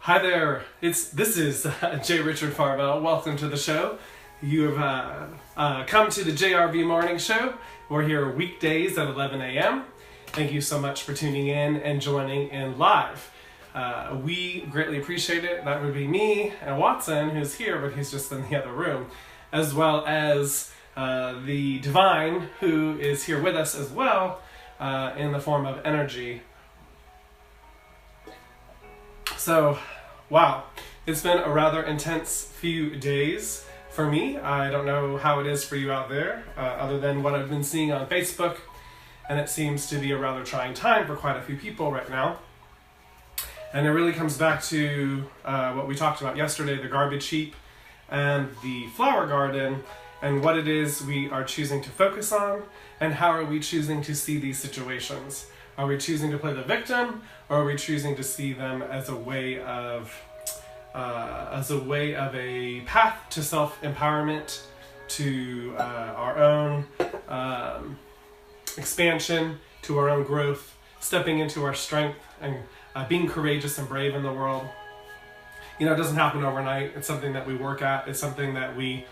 Hi there, this is J. Richard Farwell. Welcome to the show. You have come to the JRV Morning Show. We're here weekdays at 11 a.m. Thank you so much for tuning in and joining in live. We greatly appreciate it. That would be me and Watson, who's here, but he's just in the other room, as well as the Divine, who is here with us as well in the form of energy. So, wow, it's been a rather intense few days for me. I don't know how it is for you out there, other than what I've been seeing on Facebook, and it seems to be a rather trying time for quite a few people right now. And it really comes back to what we talked about yesterday, the garbage heap and the flower garden, and what it is we are choosing to focus on, and how are we choosing to see these situations. Are we choosing to play the victim, or are we choosing to see them as a way of a path to self-empowerment, to our own expansion, to our own growth, stepping into our strength, and being courageous and brave in the world? You know, it doesn't happen overnight. It's something that we work at. It's something that we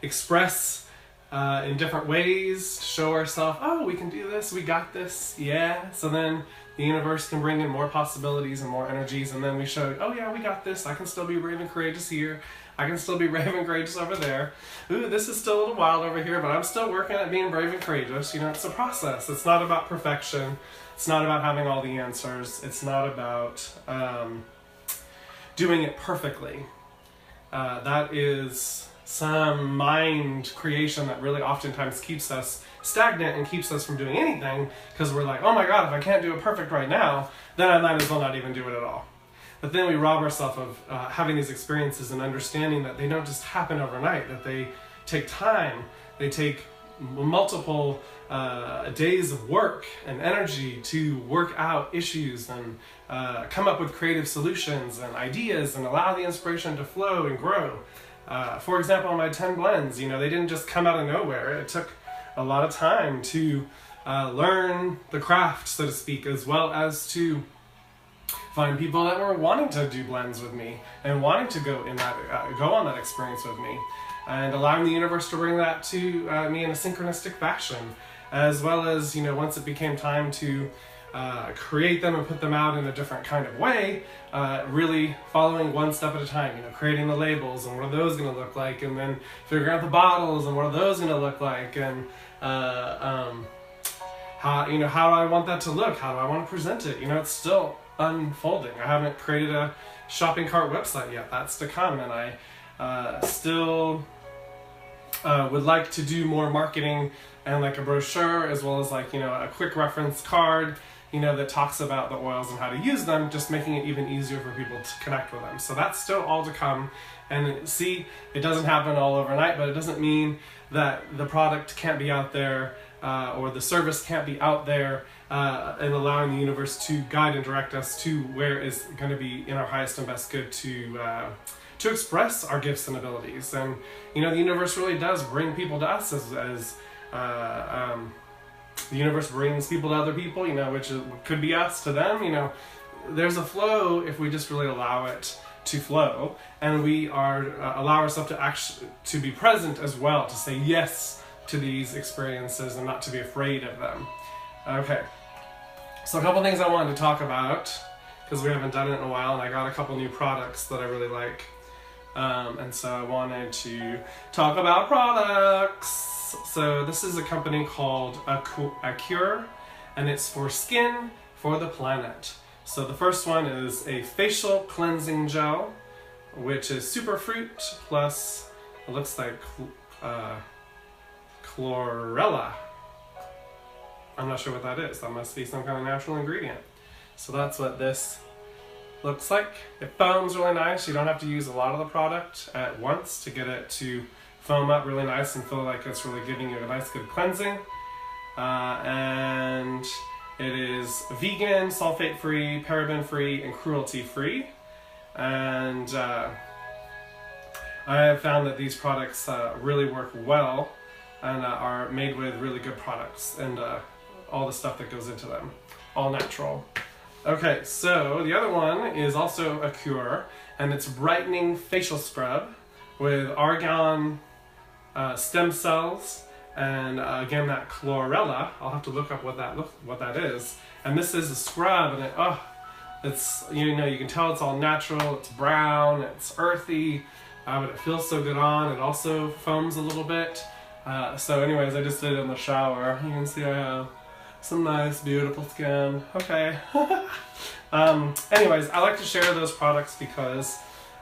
express in different ways to show ourselves, oh, we can do this, we got this, yeah. So then the universe can bring in more possibilities and more energies, and then we show, oh yeah, we got this, I can still be brave and courageous here, I can still be brave and courageous over there. Ooh, this is still a little wild over here, but I'm still working at being brave and courageous. You know, it's a process. It's not about perfection. It's not about having all the answers. It's not about doing it perfectly. That is some mind creation that really oftentimes keeps us stagnant and keeps us from doing anything, because we're like, oh my god, if I can't do it perfect right now, then I might as well not even do it at all. But then we rob ourselves of having these experiences and understanding that they don't just happen overnight, that they take time, they take multiple days of work and energy to work out issues and come up with creative solutions and ideas and allow the inspiration to flow and grow. For example, my 10 blends, you know, they didn't just come out of nowhere. It took a lot of time to learn the craft, so to speak, as well as to find people that were wanting to do blends with me and wanting to go on that experience with me, and allowing the universe to bring that to me in a synchronistic fashion, as well as, you know, once it became time to create them and put them out in a different kind of way, really following one step at a time, you know, creating the labels and what are those going to look like, and then figuring out the bottles and what are those going to look like, and how do I want that to look, how do I want to present it. You know, it's still unfolding. I haven't created a shopping cart website yet. That's to come, and I still would like to do more marketing and like a brochure, as well as like, you know, a quick reference card, you know, that talks about the oils and how to use them, just making it even easier for people to connect with them. So that's still all to come. And see, it doesn't happen all overnight, but it doesn't mean that the product can't be out there or the service can't be out there, and allowing the universe to guide and direct us to where is going to be in our highest and best good to express our gifts and abilities. And, you know, the universe really does bring people to us as the universe brings people to other people, you know, which could be us to them. You know, there's a flow if we just really allow it to flow, and we allow ourselves to be present as well, to say yes to these experiences and not to be afraid of them. Okay, so a couple things I wanted to talk about, because we haven't done it in a while, and I got a couple new products that I really like, and so I wanted to talk about products. So this is a company called Acure, and it's for skin for the planet. So the first one is a facial cleansing gel, which is superfruit plus, it looks like chlorella. I'm not sure what that is. That must be some kind of natural ingredient. So that's what this looks like. It foams really nice. You don't have to use a lot of the product at once to get it to foam up really nice and feel like it's really giving you a nice good cleansing. And it is vegan, sulfate-free, paraben-free, and cruelty-free. And I have found that these products really work well and are made with really good products and all the stuff that goes into them. All natural. Okay, so the other one is also a cure, and it's brightening facial scrub with argan stem cells, and again that chlorella. I'll have to look up what that is. And this is a scrub, and it's, you know, you can tell it's all natural. It's brown, it's earthy, but it feels so good on. It also foams a little bit. So anyways, I just did it in the shower. You can see I have some nice, beautiful skin. Okay. Anyways, I like to share those products because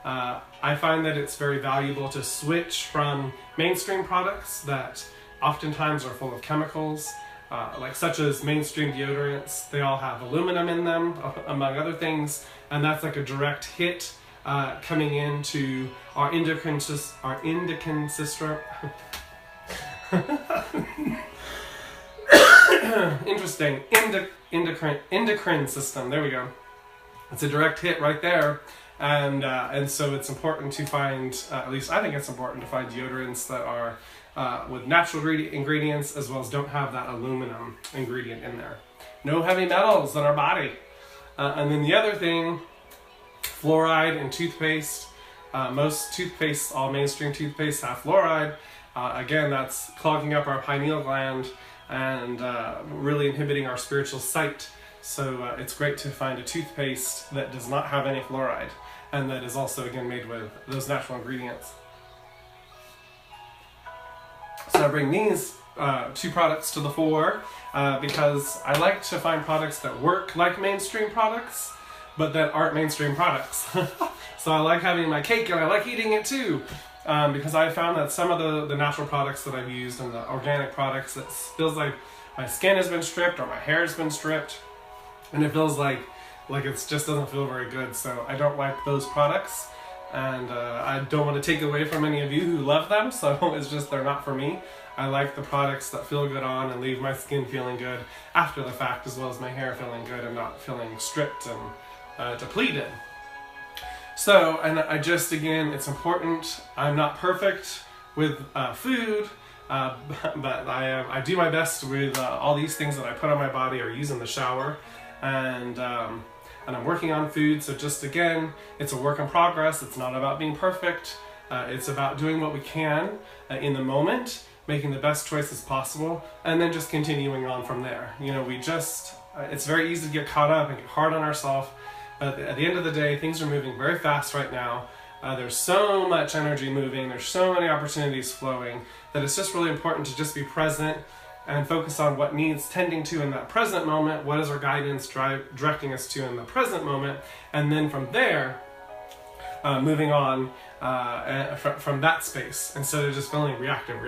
I find that it's very valuable to switch from mainstream products that oftentimes are full of chemicals, like such as mainstream deodorants. They all have aluminum in them, among other things, and that's like a direct hit coming into our endocrine system. Interesting. Endocrine system. There we go. It's a direct hit right there, and so it's important to find. At least I think it's important to find deodorants that are with natural ingredients, as well as don't have that aluminum ingredient in there. No heavy metals in our body. And then the other thing, fluoride in toothpaste. Most toothpaste, all mainstream toothpaste, have fluoride. Again, that's clogging up our pineal gland and really inhibiting our spiritual sight. So it's great to find a toothpaste that does not have any fluoride, and that is also, again, made with those natural ingredients. So I bring these two products to the fore because I like to find products that work like mainstream products, but that aren't mainstream products. So I like having my cake and I like eating it too. Because I found that some of the natural products that I've used and the organic products, it feels like my skin has been stripped or my hair has been stripped, and it feels like it just doesn't feel very good. So I don't like those products, and I don't want to take away from any of you who love them, so it's just they're not for me. I like the products that feel good on and leave my skin feeling good after the fact, as well as my hair feeling good and not feeling stripped and depleted. So, and again, it's important. I'm not perfect with food, but I do my best with all these things that I put on my body or use in the shower, and I'm working on food. So just again, it's a work in progress. It's not about being perfect. It's about doing what we can in the moment, making the best choices possible, and then just continuing on from there. You know, it's very easy to get caught up and get hard on ourselves. But at the end of the day, things are moving very fast right now. There's so much energy moving, there's so many opportunities flowing, that it's just really important to just be present and focus on what needs tending to in that present moment, what is our guidance directing us to in the present moment, and then from there, moving on from that space, instead of just feeling reactive,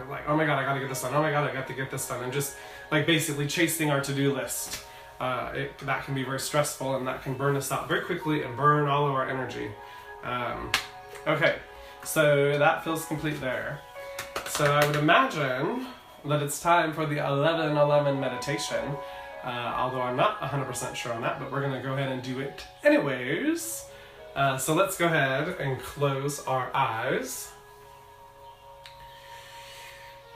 like, oh my god, I gotta get this done, oh my god, I got to get this done, and just like basically chasing our to-do list. That can be very stressful, and that can burn us out very quickly and burn all of our energy. Okay, so that feels complete there. So I would imagine that it's time for the 11-11 meditation, although I'm not 100% sure on that, but we're going to go ahead and do it anyways. So let's go ahead and close our eyes.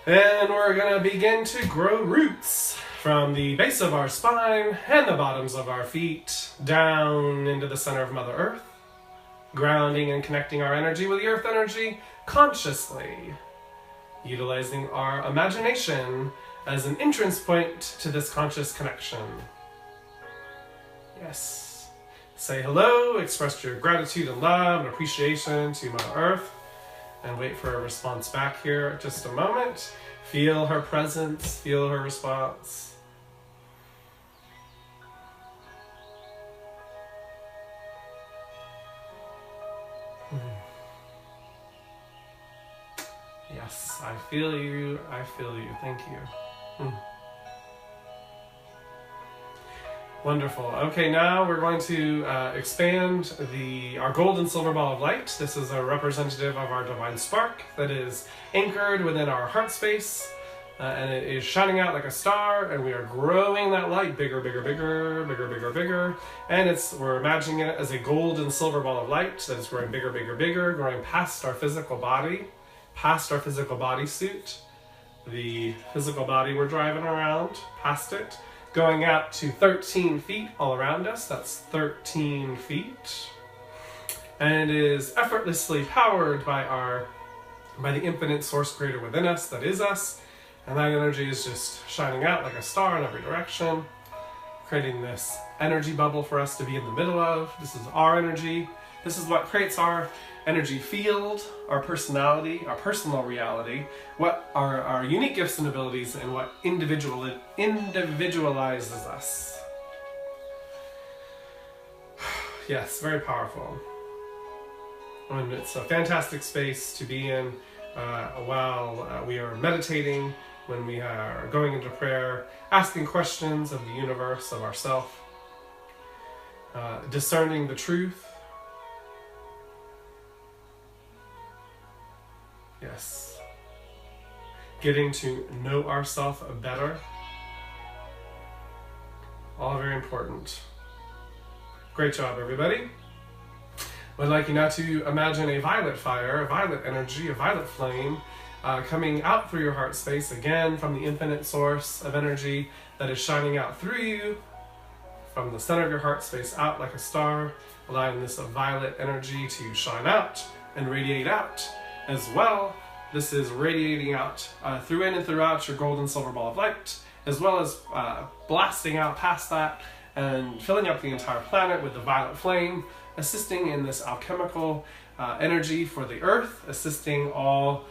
And we're going to begin to grow roots from the base of our spine and the bottoms of our feet down into the center of Mother Earth, grounding and connecting our energy with the earth energy consciously, utilizing our imagination as an entrance point to this conscious connection. Yes. Say hello, express your gratitude and love and appreciation to Mother Earth, and wait for a response back here. Just a moment. Feel her presence, feel her response. Yes, I feel you, thank you. Wonderful. Okay, now we're going to expand our gold and silver ball of light. This is a representative of our divine spark that is anchored within our heart space, and it is shining out like a star, and we are growing that light bigger, and we're imagining it as a gold and silver ball of light that is growing bigger, growing past our physical body, past our physical body suit, the physical body we're driving around, past it, going out to 13 feet all around us. That's 13 feet. And it is effortlessly powered by the infinite source creator within us, that is us. And that energy is just shining out like a star in every direction, creating this energy bubble for us to be in the middle of. This is our energy. This is what creates our energy field, our personality, our personal reality, what are our unique gifts and abilities, and what individualizes us. Yes, very powerful. And it's a fantastic space to be in while we are meditating, when we are going into prayer, asking questions of the universe, of ourself, discerning the truth. Yes. Getting to know ourselves better. All very important. Great job, everybody. I'd like you now to imagine a violet fire, a violet energy, a violet flame coming out through your heart space, again from the infinite source of energy that is shining out through you, from the center of your heart space out like a star, allowing this violet energy to shine out and radiate out as well. This is radiating out through in and throughout your gold and silver ball of light, as well as blasting out past that and filling up the entire planet with the violet flame, assisting in this alchemical energy for the earth, assisting all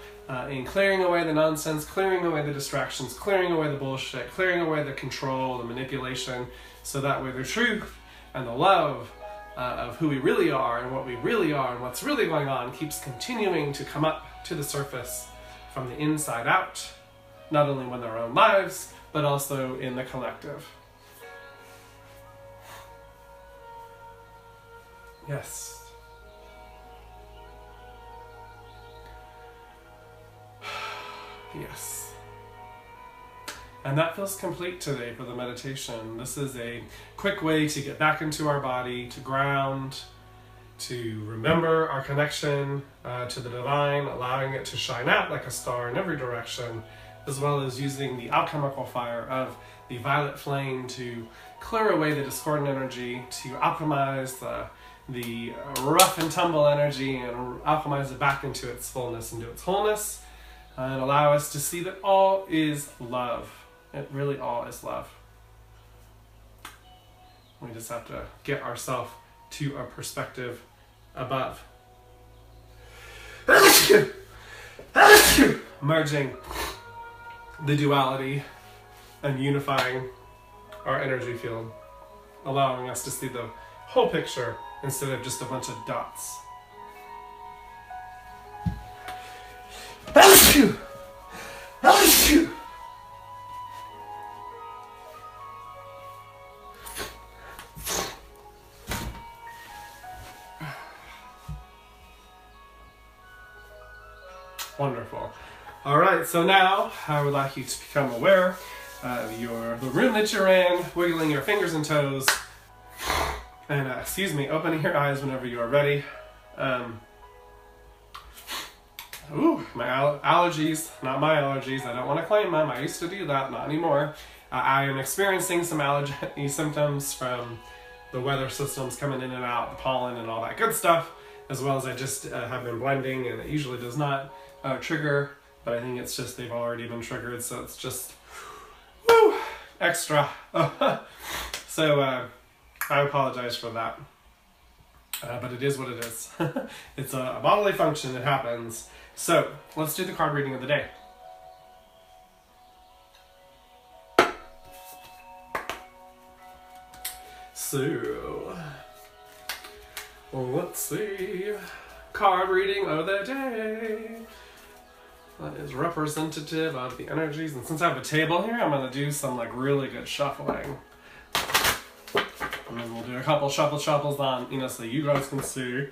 in clearing away the nonsense, clearing away the distractions, clearing away the bullshit, clearing away the control, the manipulation, so that way the truth and the love of who we really are and what we really are and what's really going on keeps continuing to come up to the surface from the inside out, not only in their own lives, but also in the collective. Yes. Yes. And that feels complete today for the meditation. This is a quick way to get back into our body, to ground, to remember our connection to the divine, allowing it to shine out like a star in every direction, as well as using the alchemical fire of the violet flame to clear away the discordant energy, to alchemize the rough and tumble energy and alchemize it back into its fullness, into its wholeness, and allow us to see that all is love. It really all is love. We just have to get ourselves to a perspective above. Merging the duality and unifying our energy field, allowing us to see the whole picture instead of just a bunch of dots. Wonderful. All right, so now I would like you to become aware of the room that you're in, wiggling your fingers and toes, and opening your eyes whenever you are ready. My allergies, not my allergies. I don't want to claim them. I used to do that, not anymore. I am experiencing some allergy symptoms from the weather systems coming in and out, the pollen and all that good stuff, as well as I just have been blending, and it usually does not trigger, but I think it's just they've already been triggered, so it's just extra. So I apologize for that, but it is what it is. It's a bodily function, it happens. So let's do the card reading of the day. So let's see, card reading of the day. That is representative of the energies, and since I have a table here, I'm going to do some really good shuffling. And then we'll do a couple shuffles on, so you guys can see.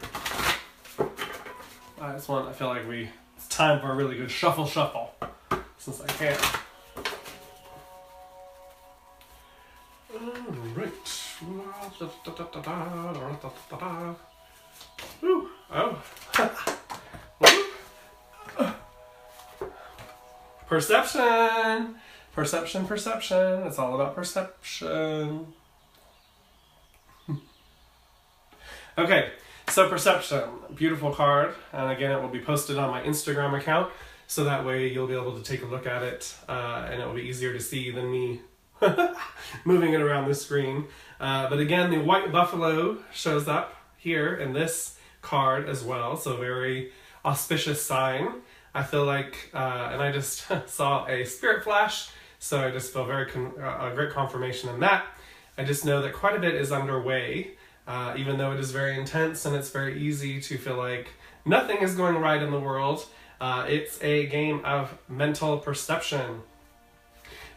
I feel like it's time for a really good shuffle, since I can. Alright. Ooh. Oh. Perception. Perception, perception. It's all about perception. Okay, so perception. Beautiful card. And again, it will be posted on my Instagram account. So that way you'll be able to take a look at it. And it will be easier to see than me moving it around the screen. But again, the white buffalo shows up here in this card as well. So very auspicious sign. I feel like, and I just saw a spirit flash. So I just feel very a great confirmation in that. I just know that quite a bit is underway, even though it is very intense and it's very easy to feel like nothing is going right in the world. It's a game of mental perception.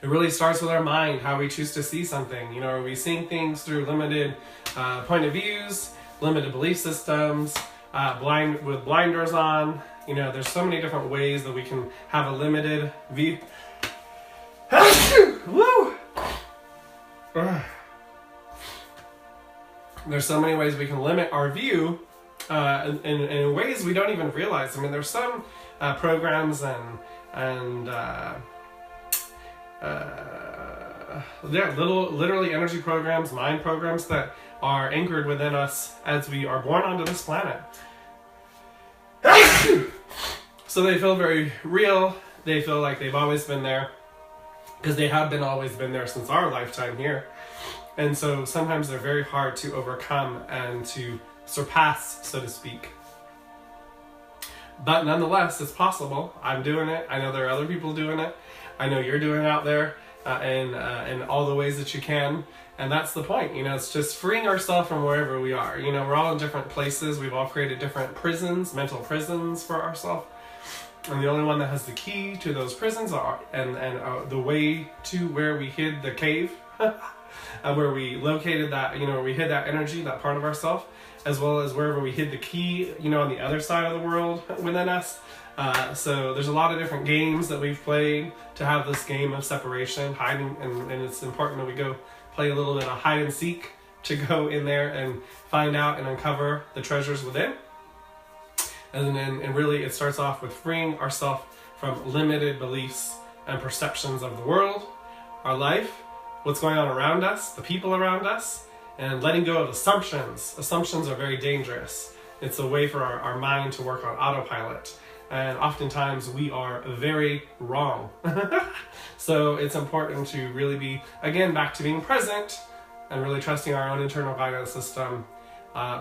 It really starts with our mind, how we choose to see something. You know, are we seeing things through limited point of views, limited belief systems, with blinders on? You know, there's so many different ways that we can have a limited view. Woo! There's so many ways we can limit our view in ways we don't even realize. I mean, there's some programs and literally energy programs, mind programs that are anchored within us as we are born onto this planet. So they feel very real. They feel like they've always been there, because they have always been there since our lifetime here. And so sometimes they're very hard to overcome and to surpass, so to speak. But nonetheless, it's possible. I'm doing it. I know there are other people doing it. I know you're doing it out there in all the ways that you can. And that's the point. You know, it's just freeing ourselves from wherever we are. You know, we're all in different places. We've all created different prisons, mental prisons for ourselves. And the only one that has the key to those prisons and the way to where we hid the cave, where we located that, you know, where we hid that energy, that part of ourselves, as well as wherever we hid the key, you know, on the other side of the world within us. So there's a lot of different games that we've played to have this game of separation, hiding, and it's important that we go play a little bit of hide and seek to go in there and find out and uncover the treasures within. And really it starts off with freeing ourselves from limited beliefs and perceptions of the world, our life, what's going on around us, the people around us, and letting go of assumptions. Assumptions are very dangerous. It's a way for our mind to work on autopilot. And oftentimes we are very wrong. So it's important to really be, again, back to being present and really trusting our own internal guidance system.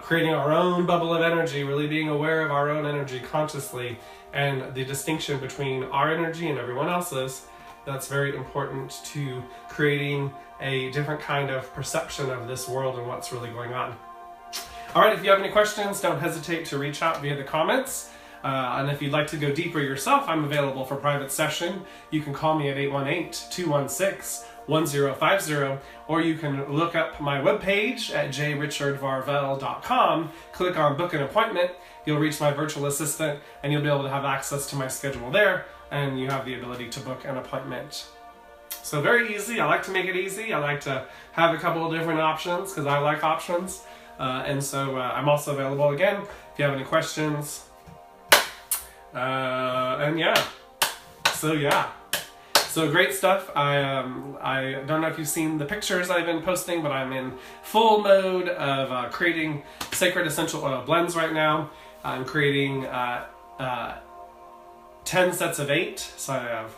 Creating our own bubble of energy, really being aware of our own energy consciously, and the distinction between our energy and everyone else's. That's very important to creating a different kind of perception of this world and what's really going on. All right, if you have any questions, don't hesitate to reach out via the comments. And if you'd like to go deeper yourself, I'm available for private session. You can call me at 818-216-1050, or you can look up my webpage at jrichardvarvel.com, click on book an appointment, you'll reach my virtual assistant, and you'll be able to have access to my schedule there, and you have the ability to book an appointment. So very easy. I like to make it easy. I like to have a couple of different options because I like options. And so I'm also available again if you have any questions. And yeah. So great stuff. I don't know if you've seen the pictures I've been posting, but I'm in full mode of creating Sacred Essential Oil blends right now. I'm creating 10 sets of 8, so I have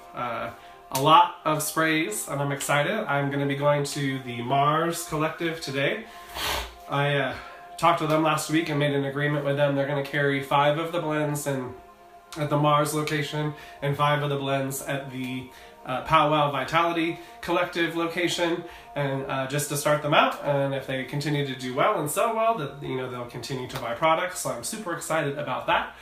a lot of sprays, and I'm excited. I'm going to be going to the Mars Collective today. I talked to them last week and made an agreement with them. They're going to carry 5 of the blends at the Mars location and 5 of the blends at the Powwow Vitality Collective location, and just to start them out. And if they continue to do well and sell well, that they'll continue to buy products. So I'm super excited about that.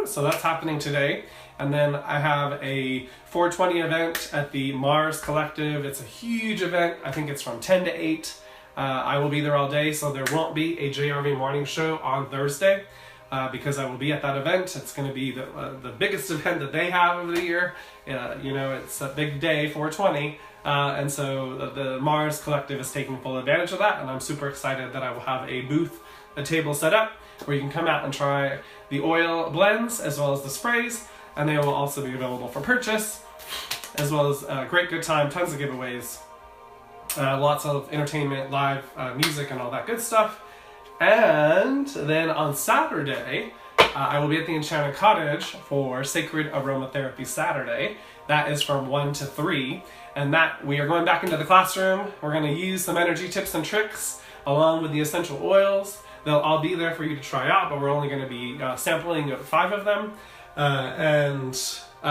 So that's happening today. And then I have a 420 event at the Mars Collective. It's a huge event. I think it's from 10 to 8. I will be there all day, so there won't be a JRV morning show on Thursday because I will be at that event. It's going to be the biggest event that they have of the year. It's a big day, 420. And so the Mars Collective is taking full advantage of that, and I'm super excited that I will have a booth, a table set up where you can come out and try the oil blends as well as the sprays, and they will also be available for purchase. as well as a great good time, tons of giveaways, lots of entertainment, live music, and all that good stuff. And then on Saturday, I will be at the Enchanted Cottage for Sacred Aromatherapy Saturday. That is from 1 to 3. And that we are going back into the classroom. We're going to use some energy tips and tricks along with the essential oils. They'll all be there for you to try out, but we're only going to be sampling 5 of them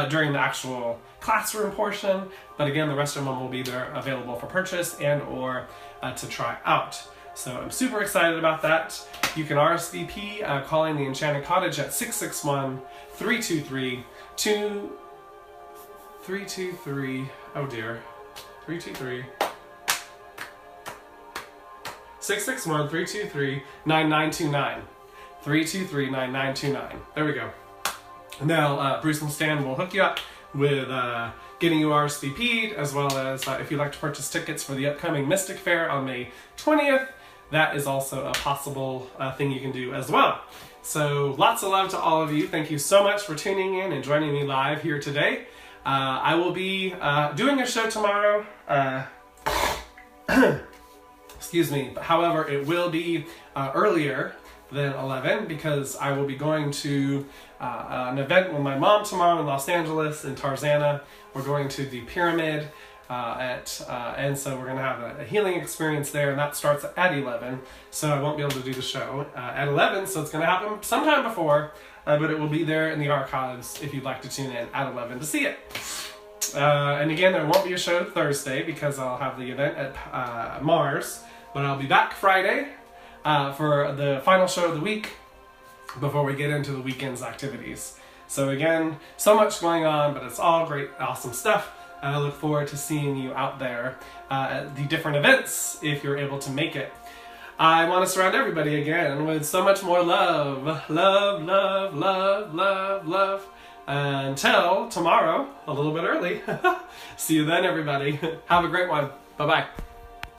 during the actual classroom portion. But again, the rest of them will be there available for purchase and or to try out. So I'm super excited about that. You can RSVP calling the Enchanted Cottage at 661-323-323. Oh dear. 323. 661-323-9929. 323-9929. There we go. Now, Bruce and Stan will hook you up with getting you RSVP'd, as well as if you'd like to purchase tickets for the upcoming Mystic Fair on May 20th. That is also a possible thing you can do as well. So lots of love to all of you. Thank you so much for tuning in and joining me live here today. I will be doing a show tomorrow. Excuse me. However, it will be earlier than 11 because I will be going to an event with my mom tomorrow in Los Angeles in Tarzana. We're going to the Pyramid and so we're going to have a healing experience there, and that starts at 11. So I won't be able to do the show at 11, so it's going to happen sometime before, but it will be there in the archives if you'd like to tune in at 11 to see it. And again, there won't be a show Thursday because I'll have the event at Mars, but I'll be back Friday for the final show of the week before we get into the weekend's activities. So again, so much going on, but it's all great, awesome stuff. I look forward to seeing you out there at the different events if you're able to make it. I want to surround everybody again with so much more love. Love, love, love, love, love. Until tomorrow, a little bit early. See you then, everybody. Have a great one. Bye-bye.